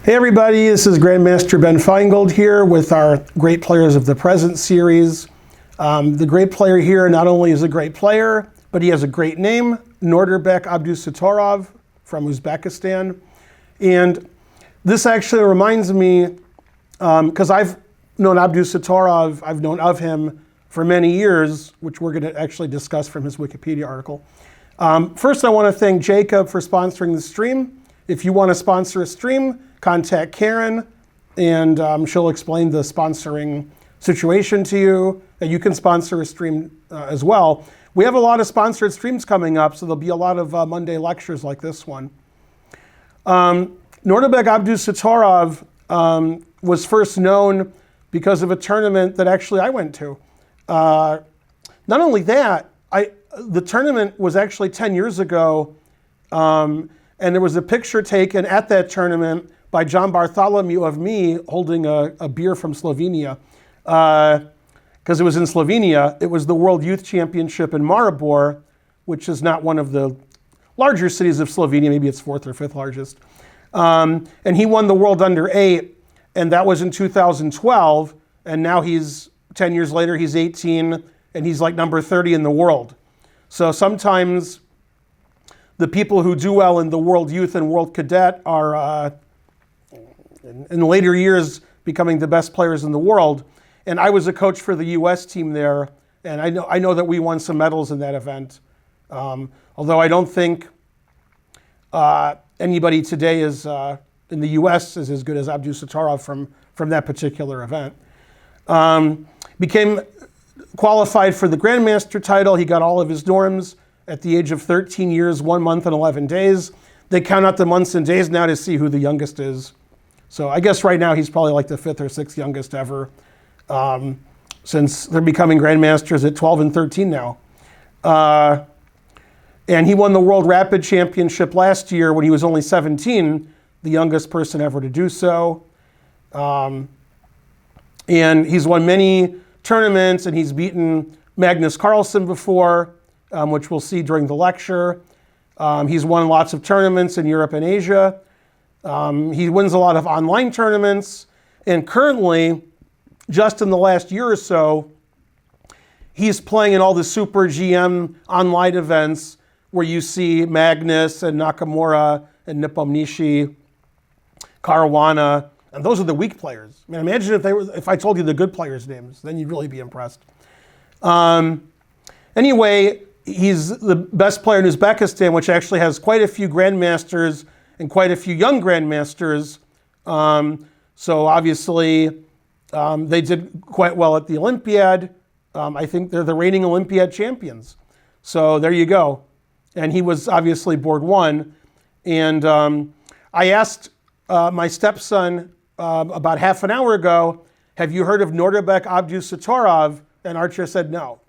Hey everybody, this is Grandmaster Ben Finegold here with our Great Players of the Present series. The great player here not only is a great player, but he has a great name, Nodirbek Abdusattorov from Uzbekistan. And this actually reminds me, because I've known Abdusattorov, I've known of him for many years, which we're going to actually discuss from his Wikipedia article. First, I want to thank Jacob for sponsoring the stream. If you want to sponsor a stream, contact Karen, and she'll explain the sponsoring situation to you. And you can sponsor a stream as well. We have a lot of sponsored streams coming up, so there'll be a lot of Monday lectures like this one. Nodirbek Abdusattorov was first known because of a tournament that actually I went to. Not only that, the tournament was actually 10 years ago, and there was a picture taken at that tournament by John Bartholomew of me holding a beer from Slovenia. Because it was in Slovenia. It was the World Youth Championship in Maribor, which is not one of the larger cities of Slovenia. Maybe it's fourth or fifth largest. And he won the World Under 8, and that was in 2012. And now he's, 10 years later, he's 18, and he's like number 30 in the world. So sometimes the people who do well in the World Youth and World Cadet are, in later years, becoming the best players in the world. And I was a coach for the U.S. team there, and I know that we won some medals in that event. Although I don't think anybody today is in the U.S. is as good as Abdusattorov from that particular event. Became qualified for the Grandmaster title. He got all of his norms at the age of 13 years, 1 month and 11 days. They count out the months and days now to see who the youngest is. So I guess right now he's probably like the 5th or 6th youngest ever, since they're becoming Grandmasters at 12 and 13 now. And he won the World Rapid Championship last year when he was only 17, the youngest person ever to do so. And he's won many tournaments, and he's beaten Magnus Carlsen before, which we'll see during the lecture. He's won lots of tournaments in Europe and Asia. He wins a lot of online tournaments, and currently, just in the last year or so, he's playing in all the Super GM online events where you see Magnus and Nakamura and Nepomniachtchi, Caruana, and those are the weak players. I mean, imagine if I told you the good players' names, then you'd really be impressed. Anyway, he's the best player in Uzbekistan, which actually has quite a few grandmasters and quite a few young grandmasters. So obviously, they did quite well at the Olympiad. I think they're the reigning Olympiad champions. So there you go. And he was obviously board 1. And I asked my stepson about half an hour ago, have you heard of Nodirbek Abdusattorov? And Archer said no.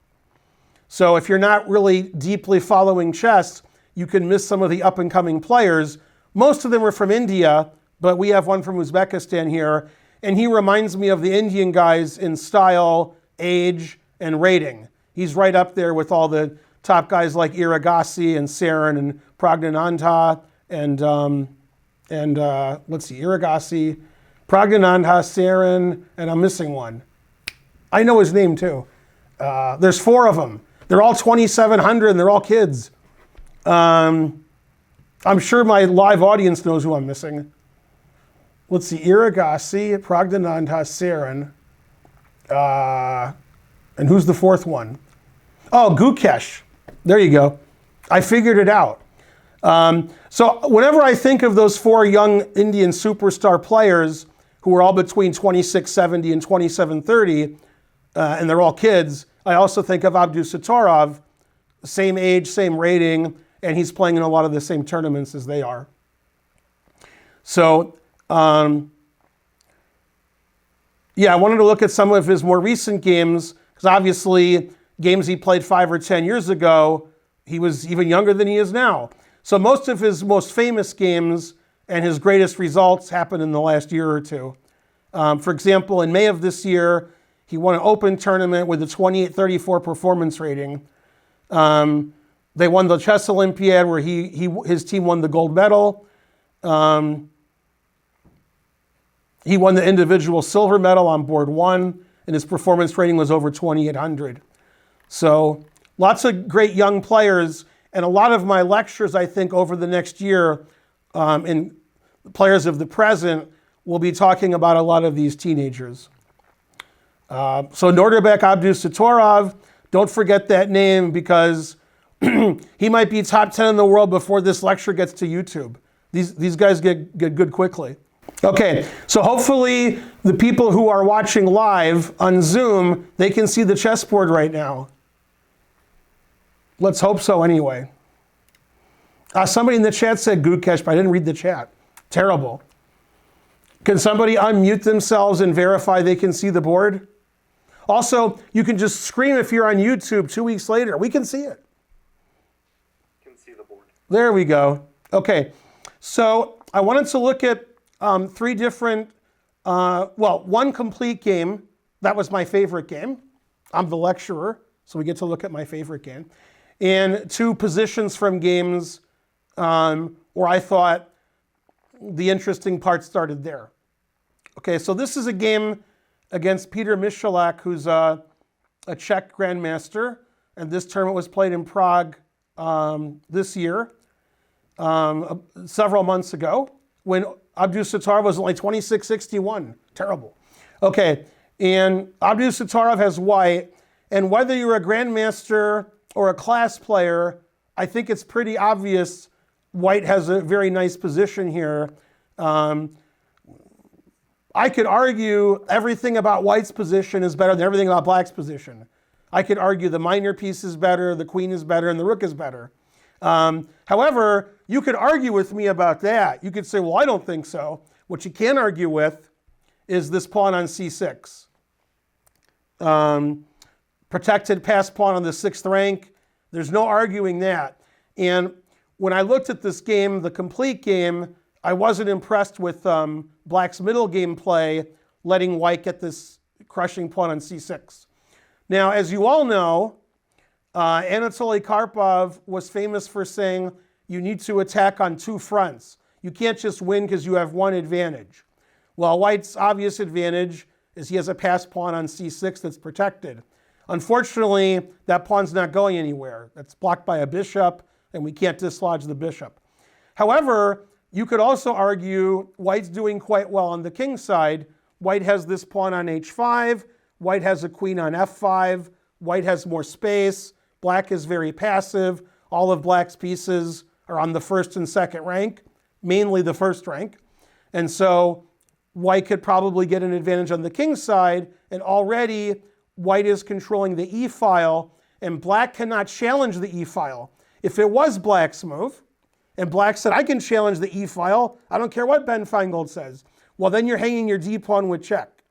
So if you're not really deeply following chess, you can miss some of the up-and-coming players. Most of them are from India, but we have one from Uzbekistan here. And he reminds me of the Indian guys in style, age, and rating. He's right up there with all the top guys like Iragasi and Sarin and Pragnanandha and let's see, Iragasi, Pragnanandha, Sarin, and I'm missing one. I know his name too. There's 4 of them. They're all 2,700 and they're all kids. I'm sure my live audience knows who I'm missing. Let's see, Iragasi, Pragnanandha, Sarin, and who's the 4th one? Oh, Gukesh. There you go. I figured it out. So whenever I think of those 4 young Indian superstar players who are all between 2670 and 2730, and they're all kids, I also think of Abdusattorov, same age, same rating, and he's playing in a lot of the same tournaments as they are. So, yeah, I wanted to look at some of his more recent games, because obviously games he played 5 or 10 years ago, he was even younger than he is now. So most of his most famous games and his greatest results happened in the last year or two. For example, in May of this year, he won an open tournament with a 2834 performance rating. They won the Chess Olympiad where his team won the gold medal. He won the individual silver medal on board 1, and his performance rating was over 2,800. So lots of great young players, and a lot of my lectures, I think, over the next year in players of the present will be talking about a lot of these teenagers. So Nodirbek Abdusattorov, don't forget that name because he might be top 10 in the world before this lecture gets to YouTube. These guys get good quickly. Okay, so hopefully the people who are watching live on Zoom, they can see the chessboard right now. Let's hope so anyway. Somebody in the chat said Gukesh, but I didn't read the chat. Terrible. Can somebody unmute themselves and verify they can see the board? Also, you can just scream if you're on YouTube 2 weeks later. We can see it. Can see the board. There we go. Okay, so I wanted to look at 3 different, one complete game. That was my favorite game. I'm the lecturer, so we get to look at my favorite game. And 2 positions from games where I thought the interesting part started there. Okay, so this is a game against Peter Michalik, who's a Czech grandmaster, and this tournament was played in Prague this year, several months ago, when Abdusattorov was only 26-61. Terrible. Okay, and Abdusattorov has white, and whether you're a grandmaster or a class player, I think it's pretty obvious white has a very nice position here. I could argue everything about white's position is better than everything about black's position. I could argue the minor piece is better, the queen is better, and the rook is better. However, you could argue with me about that. You could say, well, I don't think so. What you can argue with is this pawn on c6. Protected pass pawn on the 6th rank. There's no arguing that. And when I looked at this game, the complete game, I wasn't impressed with black's middle game play, letting white get this crushing pawn on c6. Now, as you all know, Anatoly Karpov was famous for saying you need to attack on 2 fronts. You can't just win because you have one advantage. Well, white's obvious advantage is he has a pass pawn on c6 that's protected. Unfortunately, that pawn's not going anywhere. That's blocked by a bishop, and we can't dislodge the bishop. However, you could also argue white's doing quite well on the king side. White has this pawn on h5. White has a queen on f5. White has more space. Black is very passive. All of black's pieces are on the 1st and 2nd rank, mainly the 1st rank. And so white could probably get an advantage on the king side, and already white is controlling the e-file, and black cannot challenge the e-file. If it was black's move, and black said, I can challenge the e-file, I don't care what Ben Finegold says, well, then you're hanging your d-pawn with check.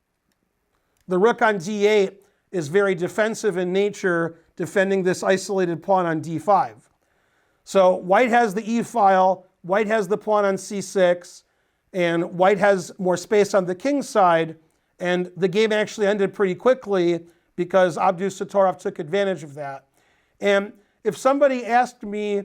The rook on d8 is very defensive in nature, defending this isolated pawn on d5. So white has the e-file, white has the pawn on c6, and white has more space on the king side, and the game actually ended pretty quickly because Abdusattorov took advantage of that. And if somebody asked me,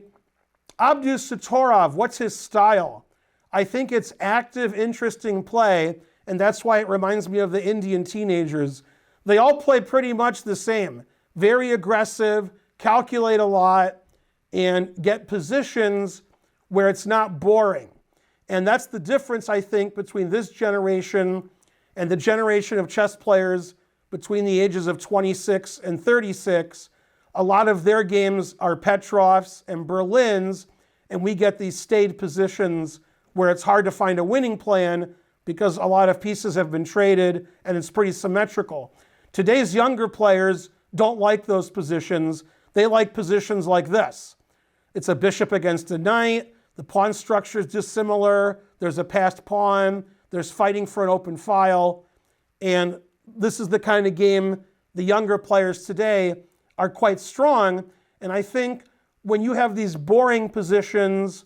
Abdusattorov, what's his style? I think it's active, interesting play, and that's why it reminds me of the Indian teenagers. They all play pretty much the same. Very aggressive, calculate a lot, and get positions where it's not boring. And that's the difference, I think, between this generation and the generation of chess players between the ages of 26 and 36. A lot of their games are Petrovs and Berlins, and we get these stayed positions where it's hard to find a winning plan because a lot of pieces have been traded and it's pretty symmetrical. Today's younger players don't like those positions. They like positions like this. It's a bishop against a knight. The pawn structure is dissimilar. There's a passed pawn. There's fighting for an open file. And this is the kind of game the younger players today are quite strong. And I think when you have these boring positions,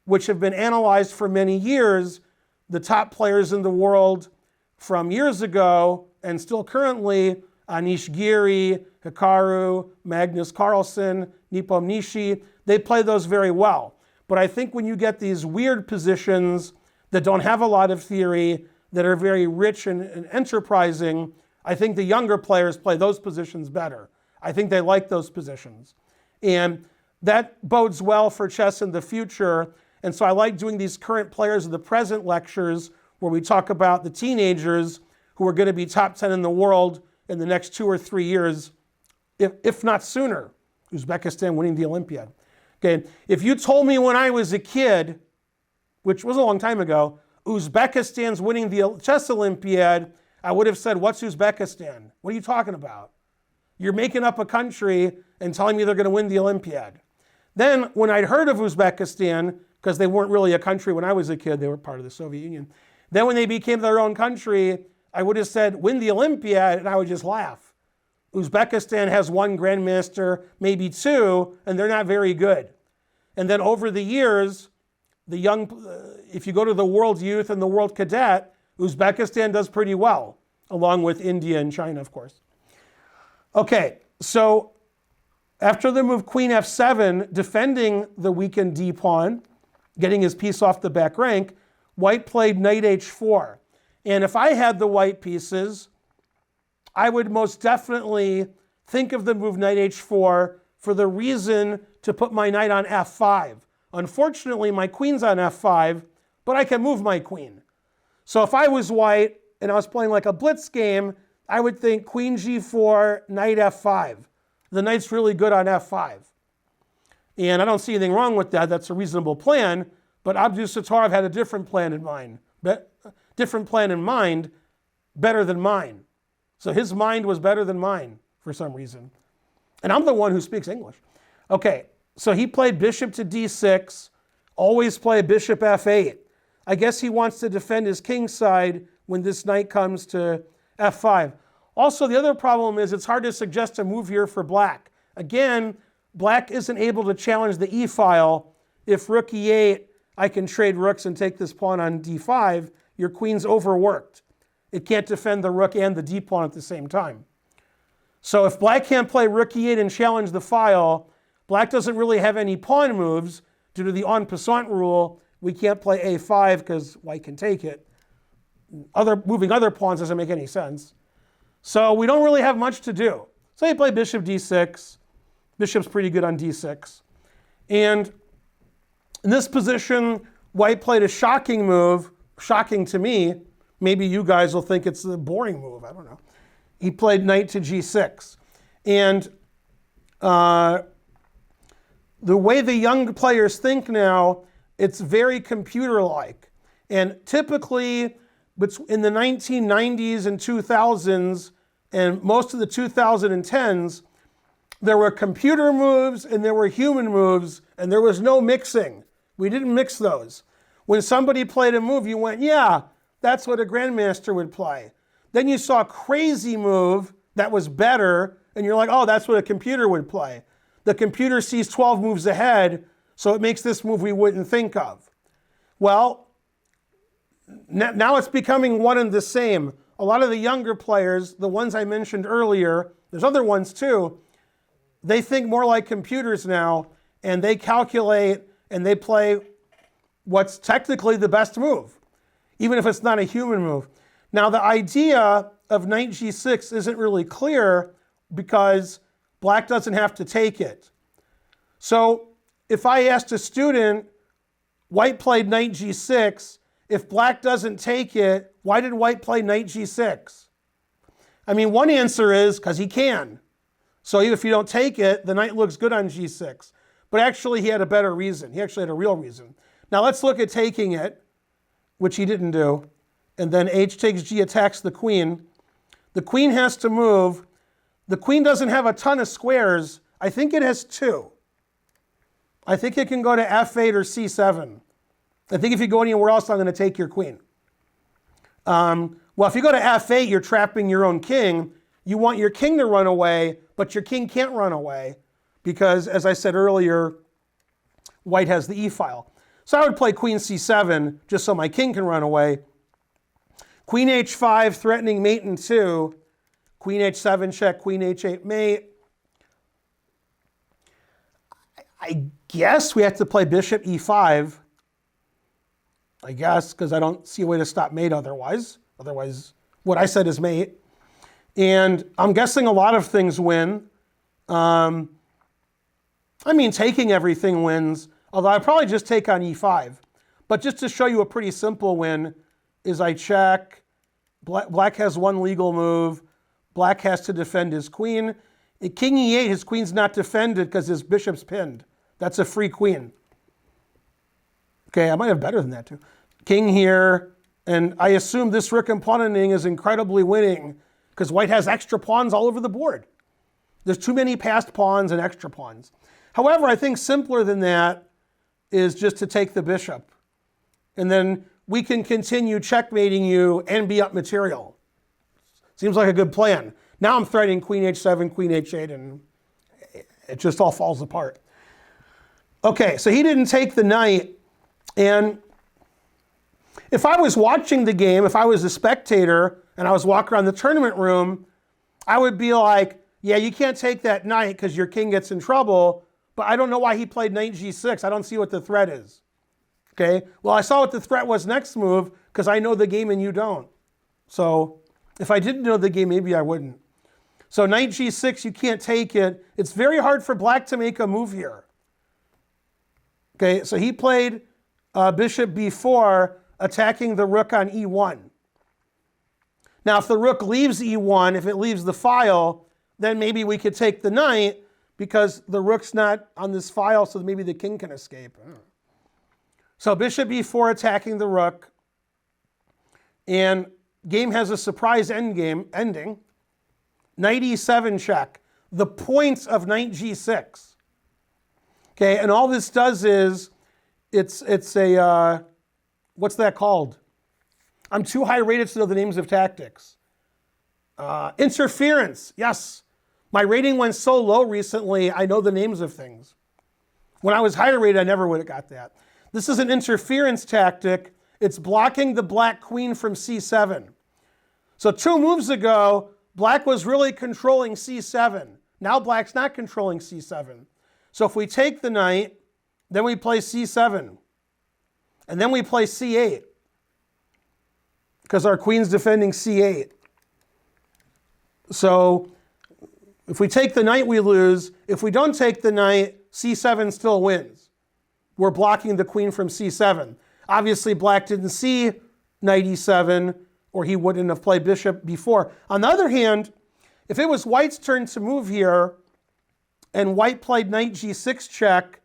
which have been analyzed for many years, the top players in the world from years ago and still currently, Anish Giri, Hikaru, Magnus Carlsen, Nepomniachtchi, they play those very well. But I think when you get these weird positions that don't have a lot of theory, that are very rich and enterprising, I think the younger players play those positions better. I think they like those positions. And that bodes well for chess in the future. And so I like doing these current players of the present lectures where we talk about the teenagers who are going to be top 10 in the world in the next 2 or 3 years, if not sooner. Uzbekistan winning the Olympiad. Okay, if you told me when I was a kid, which was a long time ago, Uzbekistan's winning the chess Olympiad, I would have said, what's Uzbekistan? What are you talking about? You're making up a country and telling me they're going to win the Olympiad. Then when I'd heard of Uzbekistan, because they weren't really a country when I was a kid, they were part of the Soviet Union. Then when they became their own country, I would have said, win the Olympiad, and I would just laugh. Uzbekistan has 1 grandmaster, maybe 2, and they're not very good. And then over the years, the young, if you go to the World Youth and the World Cadet, Uzbekistan does pretty well, along with India and China, of course. Okay, so after the move Queen F7, defending the weakened D pawn, getting his piece off the back rank, White played Knight H4. And if I had the white pieces, I would most definitely think of the move Knight H4 for the reason to put my knight on F5. Unfortunately, my queen's on F5, but I can move my queen. So if I was white and I was playing like a blitz game, I would think Queen G4, Knight F5. The knight's really good on F5. And I don't see anything wrong with that. That's a reasonable plan. But Abdusattorov had a different plan in mind. Better than mine. So his mind was better than mine for some reason. And I'm the one who speaks English. Okay, so he played bishop to D6, always play bishop F8. I guess he wants to defend his king side when this knight comes to F5. Also, the other problem is it's hard to suggest a move here for black. Again, black isn't able to challenge the E file. If rook E8, I can trade rooks and take this pawn on D5. Your queen's overworked. It can't defend the rook and the D pawn at the same time. So if black can't play rook E8 and challenge the file, black doesn't really have any pawn moves due to the en passant rule. We can't play A5 because white can take it. Moving other pawns doesn't make any sense. So we don't really have much to do. So you play bishop D6. Bishop's pretty good on D6. And in this position, white played a shocking move, shocking to me. Maybe you guys will think it's a boring move, I don't know. He played knight to G6. And the way the young players think now, it's very computer-like. And typically, in the 1990s and 2000s, and most of the 2010s, there were computer moves and there were human moves, and there was no mixing. We didn't mix those. When somebody played a move, you went, yeah, that's what a grandmaster would play. Then you saw a crazy move that was better, and you're like, oh, that's what a computer would play. The computer sees 12 moves ahead, so it makes this move we wouldn't think of. Well, now it's becoming one and the same. A lot of the younger players, the ones I mentioned earlier, there's other ones too, they think more like computers now, and they calculate and they play what's technically the best move, even if it's not a human move. Now, the idea of knight G6 isn't really clear because black doesn't have to take it. So if I asked a student, white played knight G6, if black doesn't take it, why did white play knight G6? I mean, one answer is because he can. So if you don't take it, the knight looks good on G6. But actually, he had a better reason. He actually had a real reason. Now let's look at taking it, which he didn't do. And then H takes G, attacks the queen. The queen has to move. The queen doesn't have a ton of squares. I think it has 2. I think it can go to F8 or C7. I think if you go anywhere else, I'm going to take your queen. Well, if you go to F8, you're trapping your own king. You want your king to run away, but your king can't run away because, as I said earlier, white has the E file. So I would play queen C7 just so my king can run away. Queen H5, threatening mate in 2. Queen H7 check, queen H8 mate. I guess we have to play bishop E5. I guess, because I don't see a way to stop mate otherwise. Otherwise, what I said is mate. And I'm guessing a lot of things win. Taking everything wins, although I'd probably just take on e5. But just to show you a pretty simple win is I check, black has one legal move, black has to defend his queen. At king e8, his queen's not defended because his bishop's pinned. That's a free queen. Okay, I might have better than that too. King here, and I assume this rook and pawn ending is incredibly winning because white has extra pawns all over the board. There's too many passed pawns and extra pawns. However, I think simpler than that is just to take the bishop. And then we can continue checkmating you and be up material. Seems like a good plan. Now I'm threatening queen h7, queen h8, and it just all falls apart. Okay, so he didn't take the knight. And if I was watching the game, if I was a spectator and I was walking around the tournament room, I would be like, yeah, you can't take that knight because your king gets in trouble, but I don't know why he played knight g6. I don't see what the threat is. Okay, well, I saw what the threat was next move because I know the game and you don't. So if I didn't know the game, maybe I wouldn't. So knight g6, you can't take it. It's very hard for black to make a move here. Okay, so he played bishop b4, attacking the rook on e1. Now, if the rook leaves e1, if it leaves the file, then maybe we could take the knight because the rook's not on this file, so maybe the king can escape. So bishop e4 attacking the rook, and game has a surprise ending. Knight e7 check, the points of knight g6. Okay, and all this does is, it's a, what's that called? I'm too high rated to know the names of tactics. Interference, yes. My rating went so low recently, I know the names of things. When I was higher rated, I never would have got that. This is an interference tactic. It's blocking the black queen from c7. So 2 moves ago, black was really controlling c7. Now black's not controlling c7. So if we take the knight, then we play c7. And then we play c8. Because our queen's defending c8. So if we take the knight, we lose. If we don't take the knight, c7 still wins. We're blocking the queen from c7. Obviously, black didn't see knight e7, or he wouldn't have played bishop before. On the other hand, if it was white's turn to move here, and white played knight g6 check,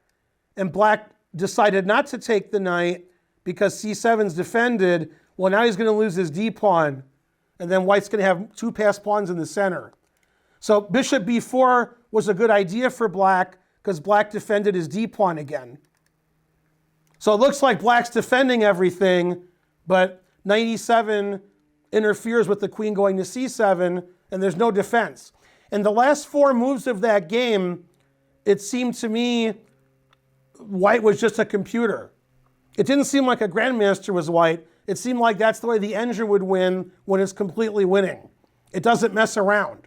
and black decided not to take the knight because c7's defended, well, now he's going to lose his d-pawn, and then white's going to have 2 passed pawns in the center. So bishop b4 was a good idea for black because black defended his d-pawn again. So it looks like black's defending everything, but knight e7 interferes with the queen going to c7, and there's no defense. And the last 4 moves of that game, it seemed to me white was just a computer. It didn't seem like a grandmaster was white. It seemed like that's the way the engine would win when it's completely winning. It doesn't mess around.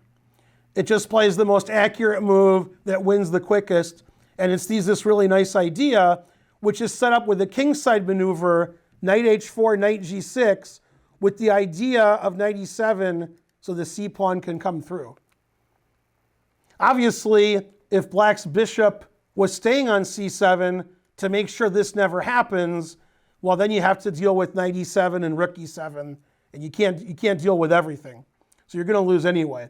It just plays the most accurate move that wins the quickest, and it sees this really nice idea, which is set up with a kingside maneuver, knight h4, knight g6, with the idea of knight e7 so the c-pawn can come through. Obviously, if black's bishop was staying on c7 to make sure this never happens, well, then you have to deal with knight e7 and rook e7, and you can't deal with everything. So you're going to lose anyway.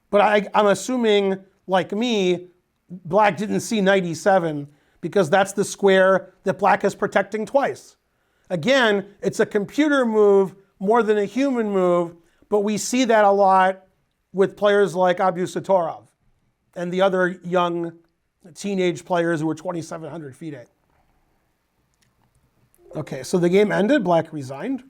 But I'm assuming, like me, black didn't see knight e7 because that's the square that black is protecting twice. Again, it's a computer move more than a human move, but we see that a lot with players like Abdusattorov and the other young teenage players who were 2,700 FIDE. Okay, so the game ended, black resigned.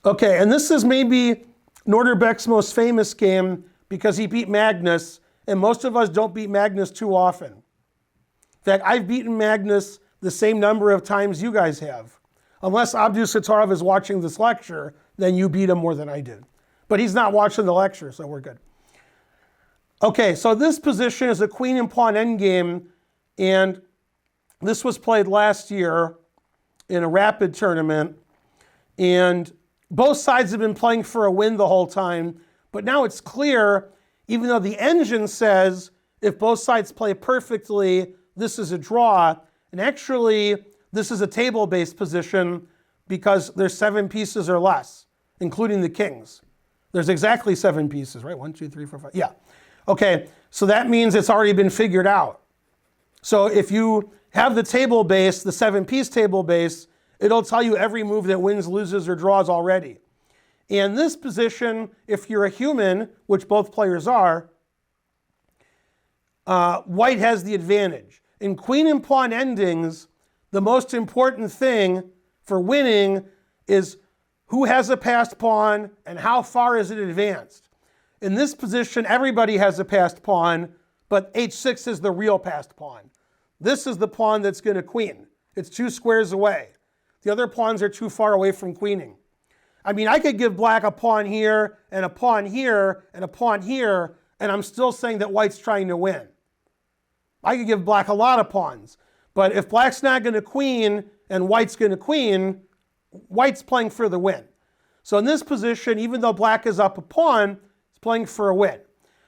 Okay, and this is maybe Nodirbek's most famous game because he beat Magnus, and most of us don't beat Magnus too often. In fact, I've beaten Magnus the same number of times you guys have. Unless Abdusattorov is watching this lecture, then you beat him more than I did. But he's not watching the lecture, so we're good. Okay, so this position is a queen and pawn endgame, and this was played last year in a rapid tournament. And both sides have been playing for a win the whole time, but now it's clear, even though the engine says if both sides play perfectly, this is a draw, and actually this is a table-based position because there's 7 pieces or less, including the kings. There's exactly 7 pieces, right? 1, 2, 3, 4, 5. Yeah. Okay, so that means it's already been figured out. So if you have the table base, the 7-piece table base, it'll tell you every move that wins, loses, or draws already. In this position, if you're a human, which both players are, white has the advantage. In queen and pawn endings, the most important thing for winning is who has a passed pawn and how far is it advanced. In this position, everybody has a passed pawn, but h6 is the real passed pawn. This is the pawn that's going to queen. It's 2 squares away. The other pawns are too far away from queening. I mean, I could give black a pawn here, and a pawn here, and a pawn here, and I'm still saying that white's trying to win. I could give black a lot of pawns, but if black's not going to queen and white's going to queen, white's playing for the win. So in this position, even though black is up a pawn, it's playing for a win.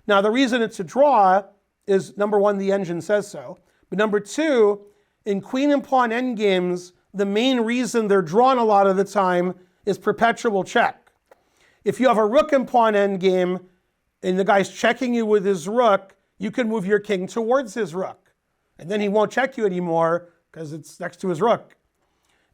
Now, the reason it's a draw is, number one, the engine says so, but number two, in queen and pawn endgames, the main reason they're drawn a lot of the time is perpetual check. If you have a rook and pawn endgame and the guy's checking you with his rook, you can move your king towards his rook. And then he won't check you anymore because it's next to his rook.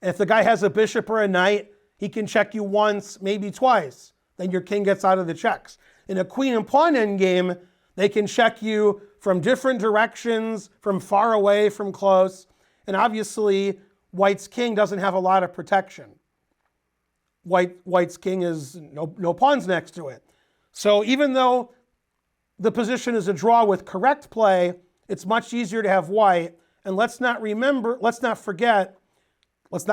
And if the guy has a bishop or a knight, he can check you once, maybe twice. Then your king gets out of the checks. In a queen and pawn endgame, they can check you from different directions, from far away, from close. And obviously, white's king doesn't have a lot of protection. White's king is no pawns next to it. So even though the position is a draw with correct play, it's much easier to have white. And let's not forget, this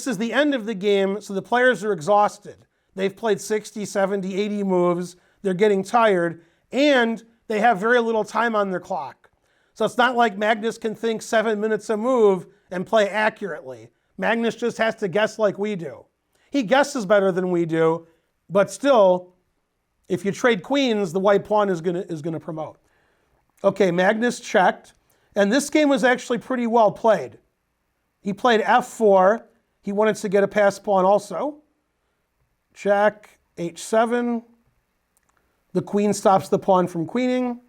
is the end of the game, so the players are exhausted. They've played 60, 70, 80 moves. They're getting tired, and they have very little time on their clock. So it's not like Magnus can think 7 minutes a move and play accurately. Magnus just has to guess like we do. He guesses better than we do, but still, if you trade queens, the white pawn is gonna promote. Okay, Magnus checked, and this game was actually pretty well played. He played f4. He wanted to get a passed pawn also. Check, h7. The queen stops the pawn from queening.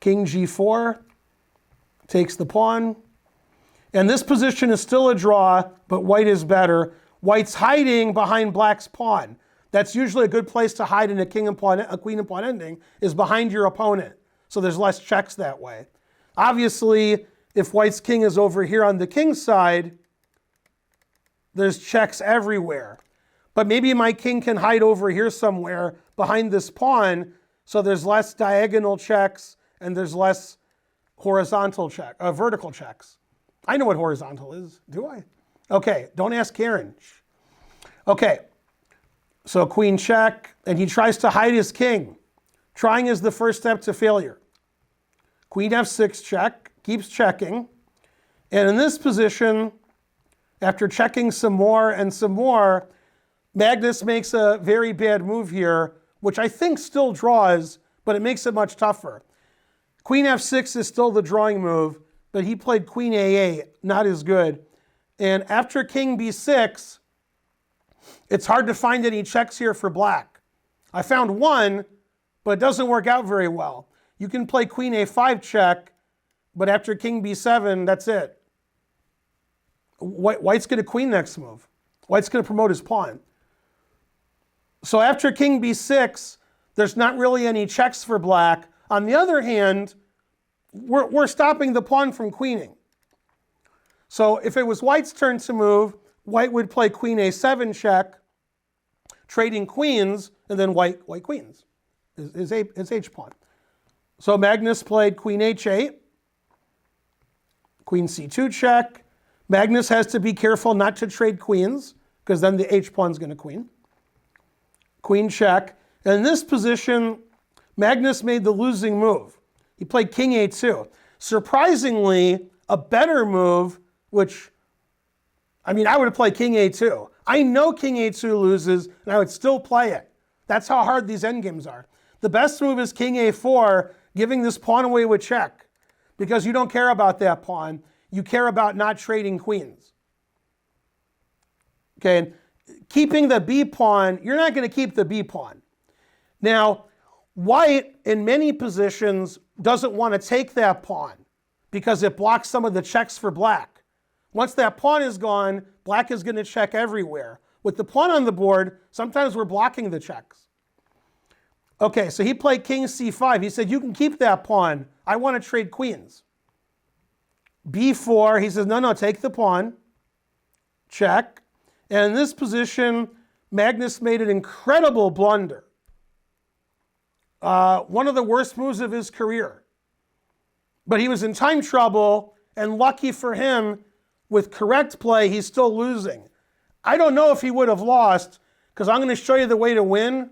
King g4 takes the pawn. And this position is still a draw, but white is better. White's hiding behind black's pawn. That's usually a good place to hide in a queen and pawn ending, is behind your opponent. So there's less checks that way. Obviously, if white's king is over here on the king's side, there's checks everywhere. But maybe my king can hide over here somewhere behind this pawn, so there's less diagonal checks and there's less vertical checks. I know what horizontal is, do I? Okay, don't ask Karen. Okay, so queen check, and he tries to hide his king. Trying is the first step to failure. Queen f6 check, keeps checking. And in this position, after checking some more and some more, Magnus makes a very bad move here, which I think still draws, but it makes it much tougher. Queen f6 is still the drawing move, but he played queen a8, not as good. And after king b6, it's hard to find any checks here for black. I found one, but it doesn't work out very well. You can play queen a5 check, but after king b7, that's it. White's going to queen next move. White's going to promote his pawn. So after king b6, there's not really any checks for black. On the other hand, we're stopping the pawn from queening. So if it was white's turn to move, white would play queen a7 check, trading queens, and then white queens, his h-pawn. So Magnus played queen h8, queen c2 check. Magnus has to be careful not to trade queens, because then the h-pawn's going to queen. Queen check. And in this position, Magnus made the losing move. He played king a2. Surprisingly, a better move, which I mean, I would play king a2. I know king a2 loses, and I would still play it. That's how hard these endgames are. The best move is king a4, giving this pawn away with check, because you don't care about that pawn. You care about not trading queens. Okay, keeping the b pawn, you're not going to keep the b pawn. Now, white, in many positions, doesn't want to take that pawn because it blocks some of the checks for black. Once that pawn is gone, black is going to check everywhere. With the pawn on the board, sometimes we're blocking the checks. Okay, so he played king c5. He said, you can keep that pawn. I want to trade queens. b4, he says, no, take the pawn. Check. And in this position, Magnus made an incredible blunder. One of the worst moves of his career. But he was in time trouble, and lucky for him, with correct play, he's still losing. I don't know if he would have lost, because I'm going to show you the way to win.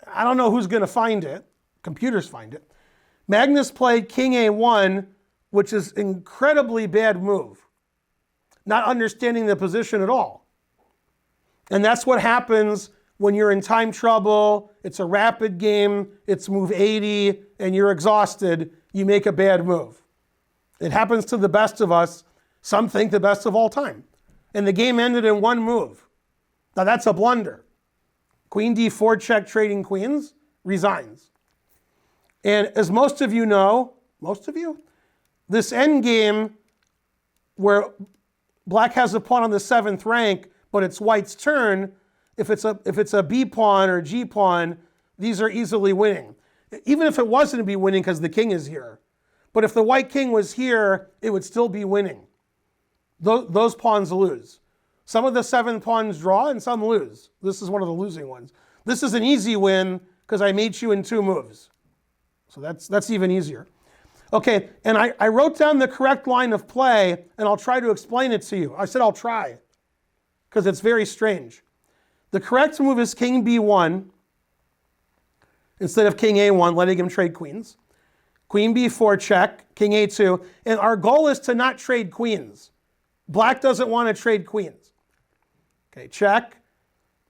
I don't know who's going to find it. Computers find it. Magnus played king a1, which is an incredibly bad move. Not understanding the position at all. And that's what happens when you're in time trouble. It's a rapid game. It's move 80, and you're exhausted. You make a bad move. It happens to the best of us. Some think the best of all time. And the game ended in one move. Now that's a blunder. Queen d4 check trading queens, resigns. And as most of you know, this end game where black has a pawn on the 7th rank, but it's white's turn, if it's a b pawn or g pawn, these are easily winning. Even if it wasn't be winning because the king is here. But if the white king was here, it would still be winning. Those pawns lose. Some of the 7 pawns draw and some lose. This is one of the losing ones. This is an easy win because I mate you in 2 moves. So that's even easier. Okay, and I wrote down the correct line of play, and I'll try to explain it to you. I said I'll try, because it's very strange. The correct move is king b1 instead of king a1, letting him trade queens. Queen b4 check, king a2. And our goal is to not trade queens. Black doesn't want to trade queens. Okay, check.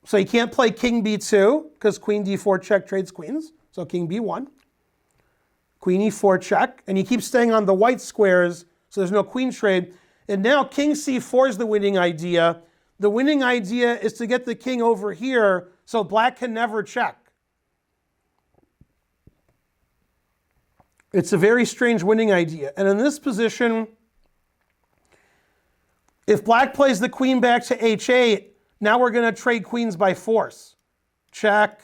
So he can't play king b2 because queen d4 check trades queens. So king b1. Queen e4 check. And he keeps staying on the white squares, so there's no queen trade. And now king c4 is the winning idea. The winning idea is to get the king over here so black can never check. It's a very strange winning idea. And in this position, if black plays the queen back to h8, now we're going to trade queens by force. Check,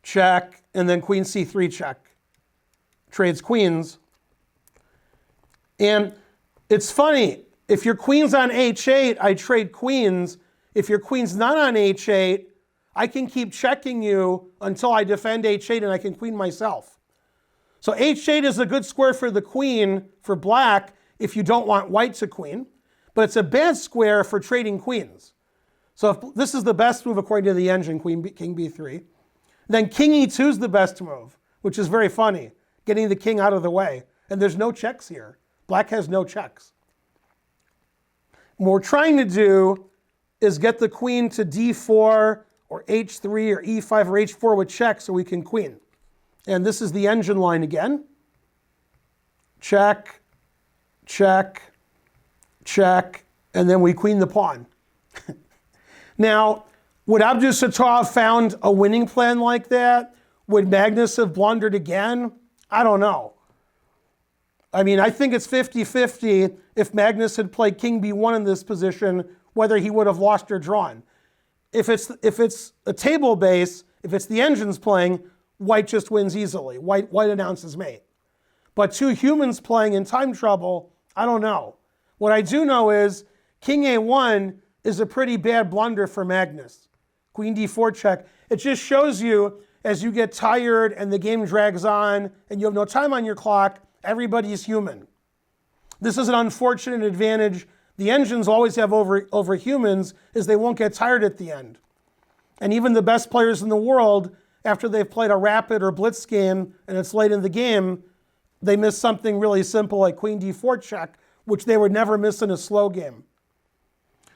check, and then queen c3 check. Trades queens. And it's funny, if your queen's on h8, I trade queens. If your queen's not on h8, I can keep checking you until I defend h8 and I can queen myself. So h8 is a good square for the queen for black if you don't want white to queen, but it's a bad square for trading queens. So if this is the best move according to the engine, king b3. Then king e2 is the best move, which is very funny, getting the king out of the way. And there's no checks here. Black has no checks. What we're trying to do is get the queen to d4 or h3 or e5 or h4 with check so we can queen. And this is the engine line again. Check, check, check, and then we queen the pawn. Now, would Abdusattorov found a winning plan like that? Would Magnus have blundered again? I don't know. I mean, I think it's 50-50 if Magnus had played king b1 in this position, whether he would have lost or drawn. If it's a table base, if it's the engines playing, white just wins easily. White announces mate. But 2 humans playing in time trouble, I don't know. What I do know is king a1 is a pretty bad blunder for Magnus. Queen d4 check. It just shows you as you get tired and the game drags on and you have no time on your clock, everybody's human. This is an unfortunate advantage the engines always have over humans, is they won't get tired at the end. And even the best players in the world, after they've played a rapid or blitz game and it's late in the game, they miss something really simple like queen d4 check, which they would never miss in a slow game.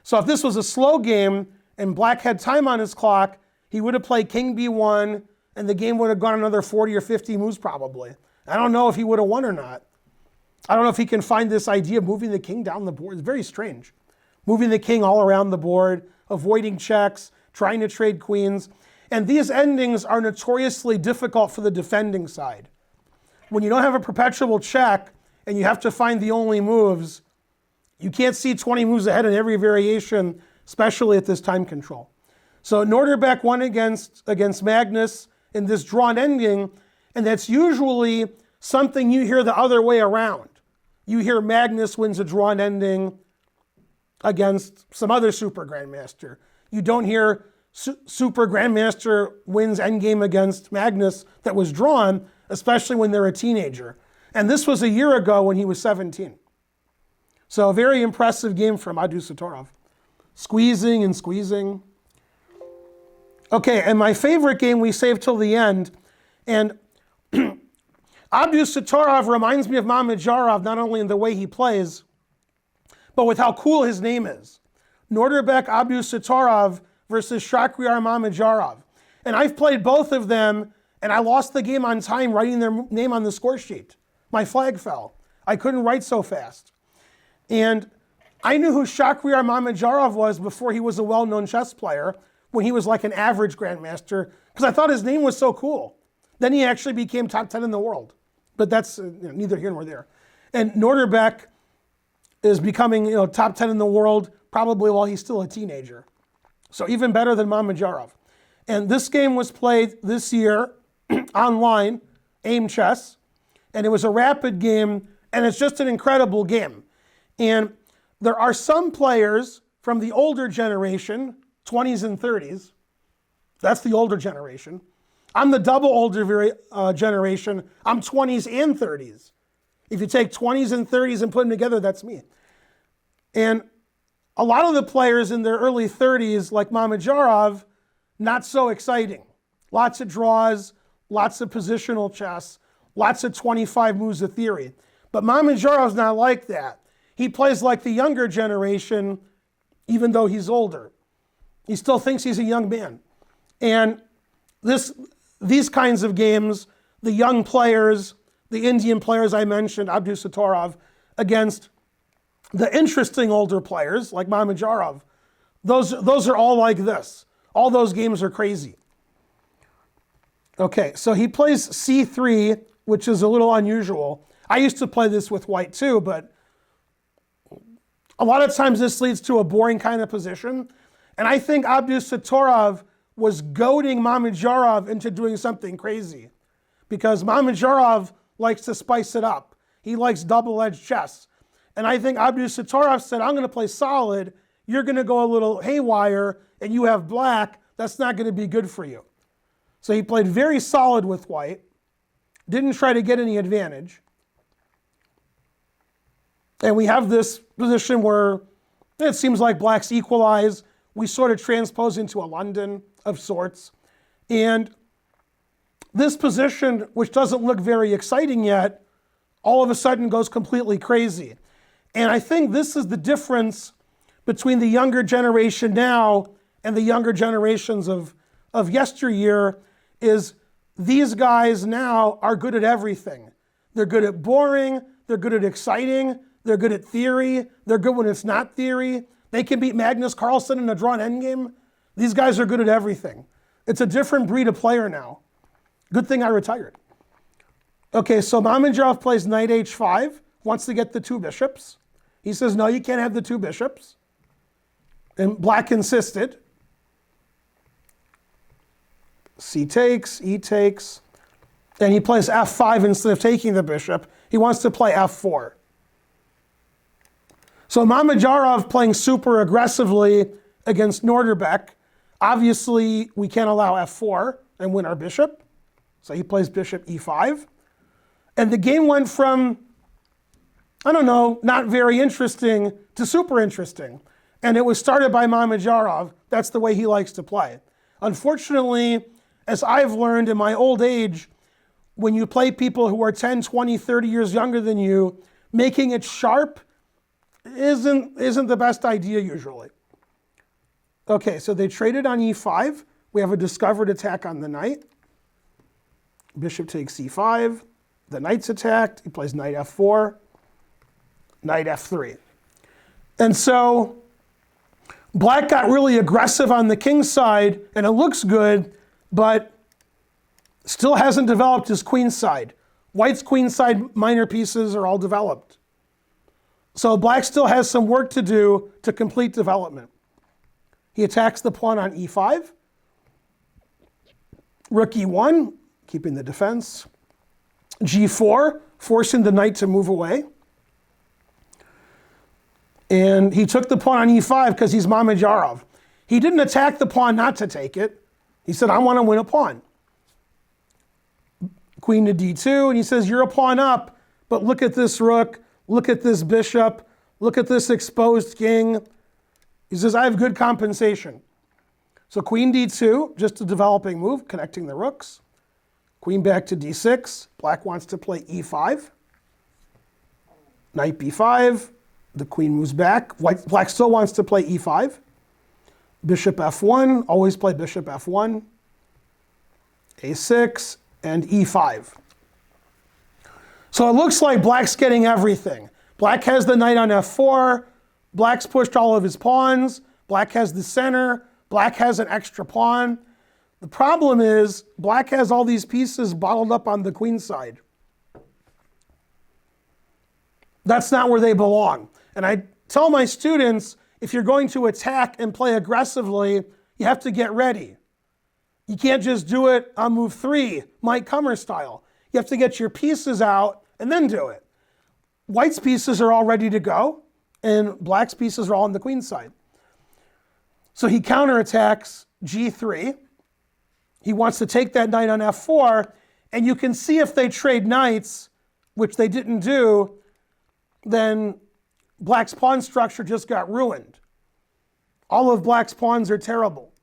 So if this was a slow game and black had time on his clock, he would have played king b1, and the game would have gone another 40 or 50 moves probably. I don't know if he would have won or not. I don't know if he can find this idea of moving the king down the board. It's very strange. Moving the king all around the board, avoiding checks, trying to trade queens. And these endings are notoriously difficult for the defending side. When you don't have a perpetual check and you have to find the only moves, you can't see 20 moves ahead in every variation, especially at this time control. So Nodirbek won against Magnus in this drawn ending, and that's usually something you hear the other way around. You hear Magnus wins a drawn ending against some other super grandmaster. You don't hear super grandmaster wins endgame against Magnus that was drawn, especially when they're a teenager. And this was a year ago when he was 17. So a very impressive game from Abdusattorov. Squeezing and squeezing. Okay, and my favorite game we saved till the end. And Abdusattorov reminds me of Mamedyarov, not only in the way he plays, but with how cool his name is. Nodirbek Abdusattorov versus Shahryar Mamedyarov. And I've played both of them, and I lost the game on time writing their name on the score sheet. My flag fell. I couldn't write so fast. And I knew who Shahryar Mamedyarov was before he was a well-known chess player, when he was like an average grandmaster, because I thought his name was so cool. Then he actually became top 10 in the world. But that's neither here nor there. And Nodirbek is becoming top 10 in the world probably while he's still a teenager. So even better than Mamedyarov. And this game was played this year online, AIM Chess. And it was a rapid game, and it's just an incredible game. And there are some players from the older generation, 20s and 30s. That's the older generation. I'm the double older generation. I'm 20s and 30s. If you take 20s and 30s and put them together, that's me. And a lot of the players in their early 30s, like Mamedyarov, not so exciting. Lots of draws, lots of positional chess, lots of 25 moves of theory. But Mamedyarov's not like that. He plays like the younger generation, even though he's older. He still thinks he's a young man. And these kinds of games, the young players, the Indian players I mentioned, Abdusattorov, against the interesting older players like Mamedyarov, those are all like this. All those games are crazy. Okay, so he plays c3, which is a little unusual. I used to play this with white too, but a lot of times this leads to a boring kind of position. And I think Abdusattorov was goading Mamedyarov into doing something crazy, because Mamedyarov likes to spice it up. He likes double-edged chess. And I think Abdusattorov said, I'm going to play solid, you're going to go a little haywire, and you have black, that's not going to be good for you. So he played very solid with white, didn't try to get any advantage. And we have this position where it seems like blacks equalize. We sort of transpose into a London of sorts. And this position, which doesn't look very exciting yet, all of a sudden goes completely crazy. And I think this is the difference between the younger generation now and the younger generations of yesteryear, is these guys now are good at everything. They're good at boring, they're good at exciting, they're good at theory, they're good when it's not theory. They can beat Magnus Carlsen in a drawn endgame. These guys are good at everything. It's a different breed of player now. Good thing I retired. Okay, so Mamedyarov plays knight h5, wants to get the two bishops. He says, no, you can't have the two bishops. And black insisted. C takes, E takes, and he plays f5 instead of taking the bishop. He wants to play f4. So Mamedyarov playing super aggressively against Nodirbek. Obviously, we can't allow f4 and win our bishop. So he plays bishop e5. And the game went from, I don't know, not very interesting to super interesting. And it was started by Mamedyarov. That's the way he likes to play. Unfortunately, as I've learned in my old age, when you play people who are 10, 20, 30 years younger than you, making it sharp isn't the best idea usually. Okay, so they traded on e5. We have a discovered attack on the knight. Bishop takes c5. The knight's attacked. He plays knight f4, knight f3. And so black got really aggressive on the king's side, and it looks good, but still hasn't developed his queen side. White's queen side minor pieces are all developed. So black still has some work to do to complete development. He attacks the pawn on e5. Rook e1, keeping the defense. g4, forcing the knight to move away. And he took the pawn on e5 because he's Mamedyarov. He didn't attack the pawn not to take it. He said, I want to win a pawn. Queen to d2, and he says, you're a pawn up, but look at this rook, look at this bishop, look at this exposed king. He says, I have good compensation. So queen d2, just a developing move, connecting the rooks. Queen back to d6. Black wants to play e5. Knight b5. The queen moves back. Black still wants to play e5. Bishop f1. Always play bishop f1. a6 and e5. So it looks like black's getting everything. Black has the knight on f4. Black's pushed all of his pawns. Black has the center. Black has an extra pawn. The problem is black has all these pieces bottled up on the queen side. That's not where they belong. And I tell my students, if you're going to attack and play aggressively, you have to get ready. You can't just do it on move 3, Mike Kummer style. You have to get your pieces out and then do it. White's pieces are all ready to go, and black's pieces are all on the queen side. So he counterattacks g3. He wants to take that knight on f4, and you can see if they trade knights, which they didn't do, then black's pawn structure just got ruined. All of black's pawns are terrible.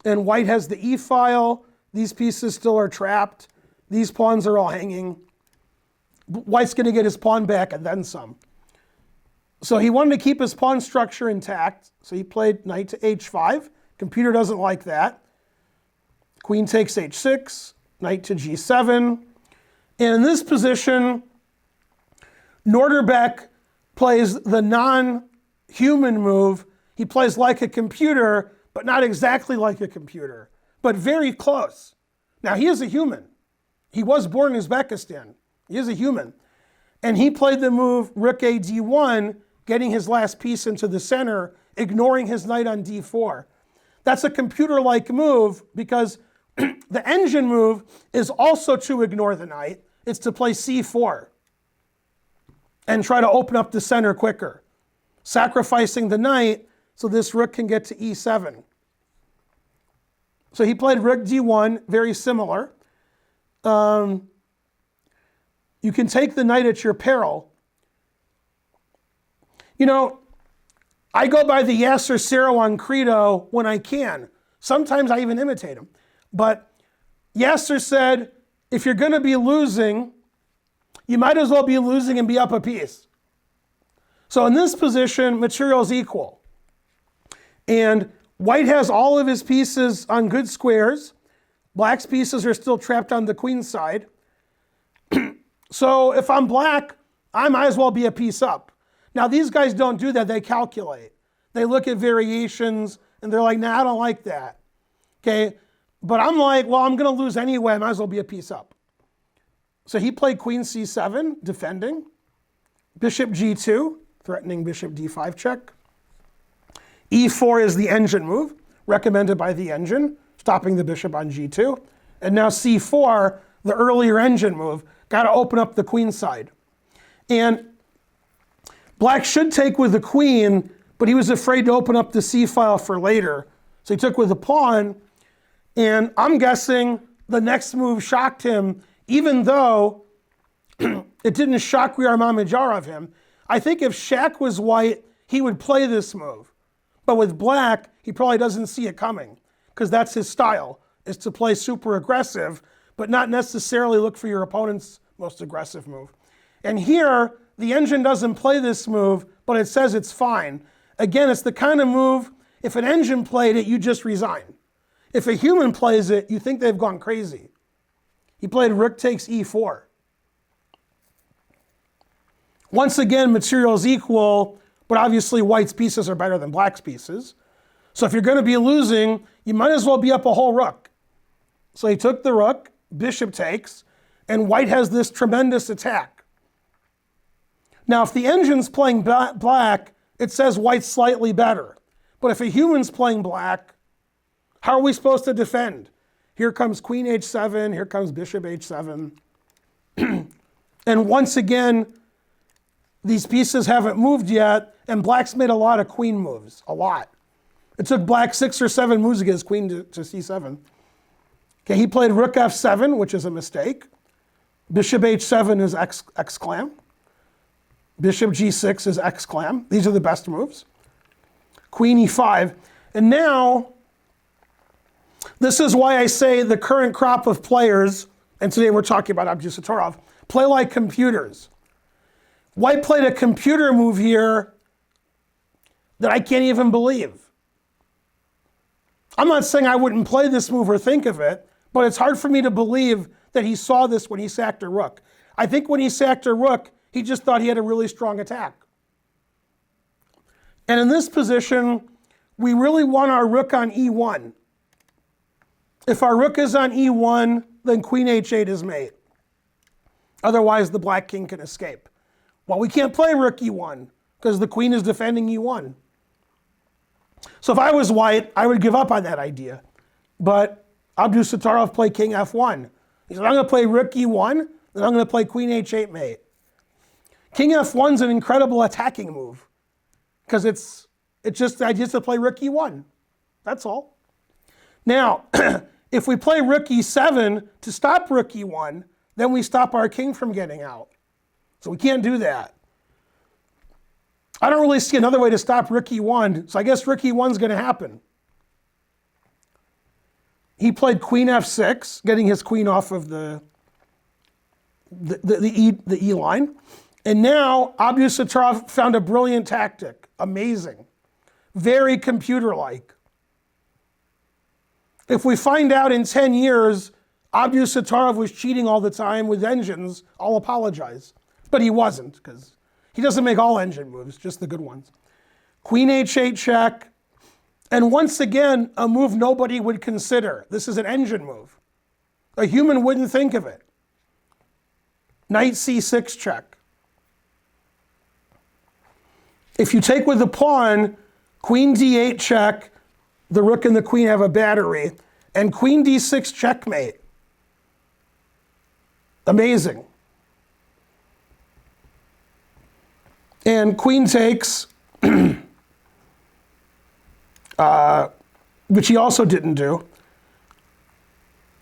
And white has the e-file. These pieces still are trapped. These pawns are all hanging. White's going to get his pawn back and then some. So he wanted to keep his pawn structure intact. So he played knight to h5. Computer doesn't like that. Queen takes h6, knight to g7. And in this position, Nodirbek plays the non-human move. He plays like a computer, but not exactly like a computer, but very close. Now, he is a human. He was born in Uzbekistan. He is a human. And he played the move rook a d1, getting his last piece into the center, ignoring his knight on d4. That's a computer-like move because the engine move is also to ignore the knight. It's to play c4 and try to open up the center quicker, sacrificing the knight so this rook can get to e7. So he played rook d1, very similar. You can take the knight at your peril. You know, I go by the Yasser Serouan credo when I can. Sometimes I even imitate him. But Yasser said, if you're going to be losing, you might as well be losing and be up a piece. So in this position, material is equal. And white has all of his pieces on good squares. Black's pieces are still trapped on the queen side. So if I'm black, I might as well be a piece up. Now these guys don't do that, they calculate. They look at variations and they're like, nah, I don't like that. Okay, but I'm like, well, I'm gonna lose anyway, I might as well be a piece up. So he played queen c7, defending. Bishop g2, threatening bishop d5 check. e4 is the engine move, recommended by the engine, stopping the bishop on g2. And now c4, the earlier engine move, got to open up the queen side. And black should take with the queen, but he was afraid to open up the c-file for later. So he took with the pawn, and I'm guessing the next move shocked him, even though it didn't Shahryar Mamedyarov him. I think if Shaq was white, he would play this move. But with black, he probably doesn't see it coming, because that's his style, is to play super aggressive, but not necessarily look for your opponent's most aggressive move. And here, the engine doesn't play this move, but it says it's fine. Again, it's the kind of move, If an engine played it, you just resign. If a human plays it, you think they've gone crazy. He played rook takes e4. Once again, material is equal, but obviously white's pieces are better than black's pieces. So if you're going to be losing, you might as well be up a whole rook. So he took the rook, bishop takes, and white has this tremendous attack. Now, if the engine's playing black, it says white's slightly better. But if a human's playing black, how are we supposed to defend? Here comes queen h7, here comes bishop h7. And once again, these pieces haven't moved yet, and black's made a lot of queen moves, a lot. It took black 6 or 7 moves to get his queen to c7. Okay, he played rook f7, which is a mistake. Bishop h7 is x-clam. Bishop g6 is x-clam. These are the best moves. Queen e5. And now, this is why I say the current crop of players, and today we're talking about Abdusattorov, play like computers. White played a computer move here that I can't even believe. I'm not saying I wouldn't play this move or think of it, but it's hard for me to believe that he saw this when he sacked a rook. I think when he sacked a rook, he just thought he had a really strong attack. And in this position, we really want our rook on e1. If our rook is on e1, then queen h8 is mate. Otherwise, the black king can escape. Well, we can't play rook e1 because the queen is defending e1. So if I was white, I would give up on that idea. But Abdusattorov played king f1. He said, I'm going to play rook e1, then I'm going to play queen h8 mate. King f1 is an incredible attacking move because it's just the idea to play rook e1. That's all. Now, if we play rook e7 to stop rook e1, then we stop our king from getting out. So we can't do that. I don't really see another way to stop rook e1, so I guess rook e1 is going to happen. He played queen f6, getting his queen off of the E line. And now Abdusattorov found a brilliant tactic. Amazing. Very computer-like. If we find out in 10 years Abdusattorov was cheating all the time with engines, I'll apologize. But he wasn't, because he doesn't make all engine moves, just the good ones. Queen h8 check. And once again, a move nobody would consider. This is an engine move. A human wouldn't think of it. Knight c6 check. If you take with the pawn, queen d8 check, the rook and the queen have a battery, and queen d6 checkmate. Amazing. And queen takes, which he also didn't do.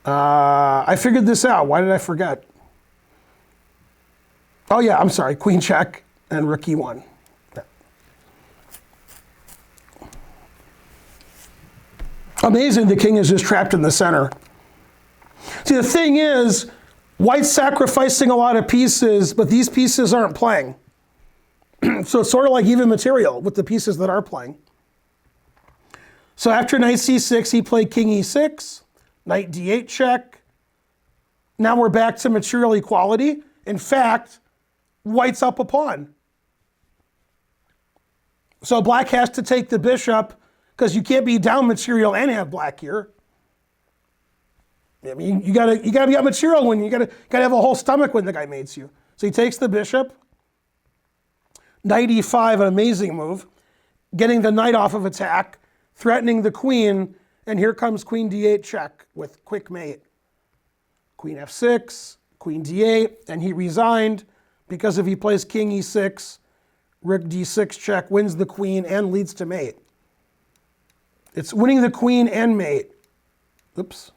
I figured this out. Why did I forget? Oh yeah, I'm sorry. Queen check and rook e1. Amazing, the king is just trapped in the center. See, the thing is, white's sacrificing a lot of pieces, but these pieces aren't playing. So it's sort of like even material with the pieces that are playing. So after knight c6, he played king e6, knight d8 check. Now we're back to material equality. In fact, white's up a pawn. So black has to take the bishop because you can't be down material and have black here. I mean, you gotta be up material when you gotta have a whole stomach when the guy mates you. So he takes the bishop. Knight e5, an amazing move, getting the knight off of attack, threatening the queen, and here comes queen d8 check with quick mate. Queen f6, queen d8, and he resigned because if he plays king e6, rook d6 check wins the queen and leads to mate. It's winning the queen and mate. Oops.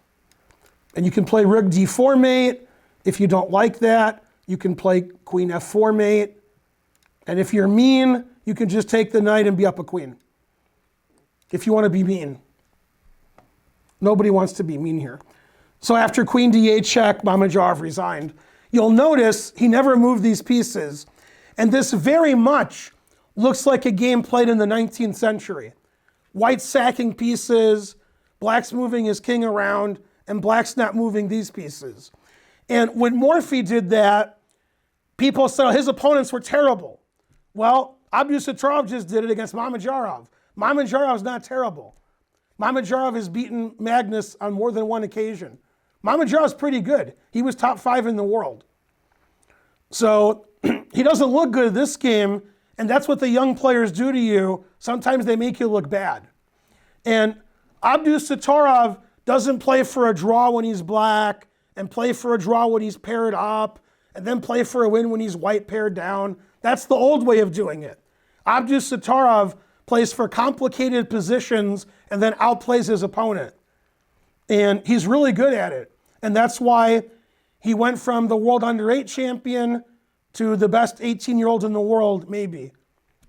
And you can play rook d4 mate. If you don't like that, you can play queen f4 mate. And if you're mean, you can just take the knight and be up a queen. If you want to be mean. Nobody wants to be mean here. So after queen d8 check, Mamedyarov resigned. You'll notice he never moved these pieces. And this very much looks like a game played in the 19th century. white's sacking pieces, black's moving his king around, and black's not moving these pieces. And when Morphy did that, people said his opponents were terrible. Well, Abdusattorov just did it against Mamedyarov. Mamedyarov's not terrible. Mamedyarov has beaten Magnus on more than one occasion. Mamedyarov's pretty good. He was top 5 in the world. So he doesn't look good this game, and that's what the young players do to you. Sometimes they make you look bad. And Abdusattorov doesn't play for a draw when he's black, and play for a draw when he's paired up, and then play for a win when he's white paired down. That's the old way of doing it. Abdusattorov plays for complicated positions and then outplays his opponent. And he's really good at it. And that's why he went from the world under-8 champion to the best 18-year-old in the world, maybe.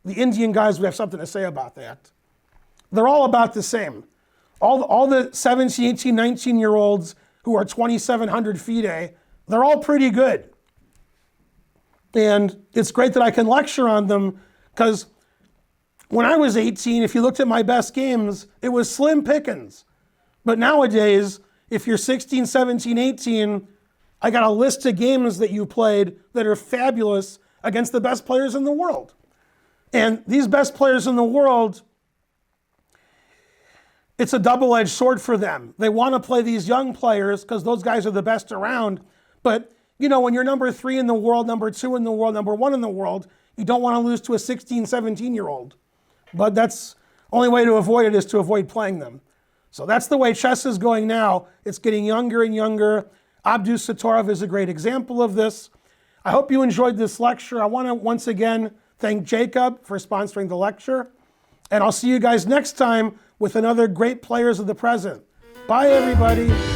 The Indian guys would have something to say about that. They're all about the same. All the 17, 18, 19-year-olds who are 2,700 FIDE, they're all pretty good. And it's great that I can lecture on them, because when I was 18, if you looked at my best games, it was slim pickings. But nowadays, if you're 16, 17, 18, I got a list of games that you played that are fabulous against the best players in the world. And these best players in the world, it's a double-edged sword for them. They want to play these young players because those guys are the best around. But, you know, when you're number 3 in the world, number 2 in the world, number 1 in the world, you don't want to lose to a 16, 17-year-old. But that's the only way to avoid it is to avoid playing them. So that's the way chess is going now. It's getting younger and younger. Abdusattorov is a great example of this. I hope you enjoyed this lecture. I want to once again thank Jacob for sponsoring the lecture. And I'll see you guys next time with another great players of the present. Bye, everybody.